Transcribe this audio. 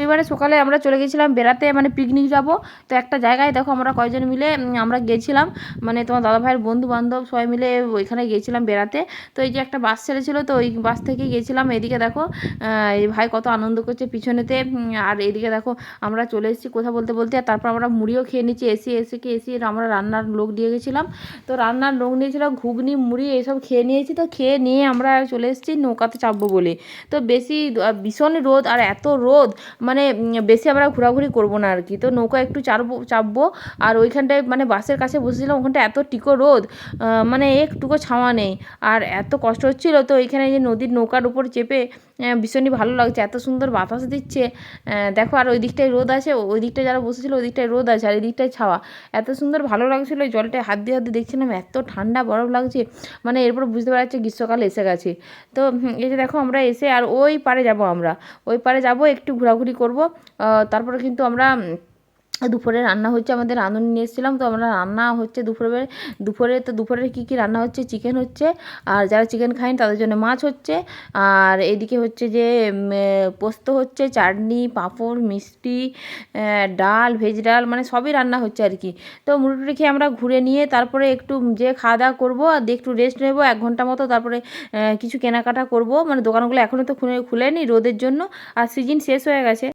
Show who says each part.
Speaker 1: রবিবারে সকালে আমরা চলে গেছিলাম বেড়াতে, মানে পিকনিক যাব। তো একটা জায়গায় দেখো আমরা কয়েকজন মিলে আমরা গেছিলাম, মানে তোমার দাদাভাইয়ের বন্ধু-বান্ধব সবাই মিলে ওইখানে গিয়েছিলাম বেড়াতে। তো এই যে একটা বাস ছেড়েছিল, তো ওই বাস থেকেই গেছিলাম। এদিকে দেখো এই ভাই কত আনন্দ করছে পিছনেতে। আর এদিকে দেখো আমরা চলে এসেছি কথা বলতে বলতে, আর তারপর আমরা মুড়িও খেয়ে নিচ্ছি। এসি আমরা রান্নার লোক দিয়ে গেছিলাম। তো রান্নার লোক নিয়েছিলাম, ঘুগনি মুড়ি এইসব খেয়ে নিয়েছি। তো খেয়ে নিয়ে আমরা চলে এসেছি নৌকাতে চাপবো বলে। তো বেশি ভীষণ রোদ, আর এত রোদ মানে বেশি আমরা ঘোরাঘুরি করবো না আর কি। তো নৌকা একটু চাপবো। আর ওইখানটায় মানে বাসের কাছে বসেছিলাম, ওখানটায় এত টিকো রোদ, মানে একটুকু ছাওয়া নেই। আর এত কষ্ট হচ্ছিলো। তো এইখানে যে নদীর নৌকার উপর চেপে ভীষণই ভালো লাগছে, এত সুন্দর বাতাস দিচ্ছে। দেখো আর ওই দিকটায় রোদ আছে, ওই দিকটায় যারা বসেছিলো ওই দিকটায় রোদ আছে, আর এই দিকটায় ছাওয়া। এত সুন্দর ভালো লাগছিলো, এই জলটায় হাত দিয়ে দেখছিলাম, এত ঠান্ডা বরফ লাগছে। মানে এরপর বুঝতে পারা যাচ্ছে গ্রীষ্মকাল এসে গেছে। তো এই যে দেখো আমরা এসে আর ওই পাড়ে যাব, আমরা ওই পাড়ে যাব, একটু ঘোরাঘুরি করব। তারপরে কিন্তু আমরা দুপুরে রান্না হচ্ছে, আমাদের রাঁধুনি নিয়ে এসেছিলাম। তো আমরা রান্না হচ্ছে দুপুরে কী কী রান্না হচ্ছে, চিকেন হচ্ছে, আর যারা চিকেন খায় না তাদের জন্য মাছ হচ্ছে। আর এদিকে হচ্ছে যে পোস্ত হচ্ছে, চাটনি, পাঁপড়, মিষ্টি, ডাল, ভেজ ডাল, মানে সবই রান্না হচ্ছে আর কি। তো মুড়ি খেয়ে আমরা ঘুরে নিয়ে তারপরে একটু যে খাওয়া দাওয়া করবো, আর দিয়ে একটু রেস্ট নেবো 1 ঘন্টা মতো। তারপরে কিছু কেনাকাটা করব, মানে দোকানগুলো এখনও তো খুলেনি রোদের জন্য, আর সিজন শেষ হয়ে গেছে।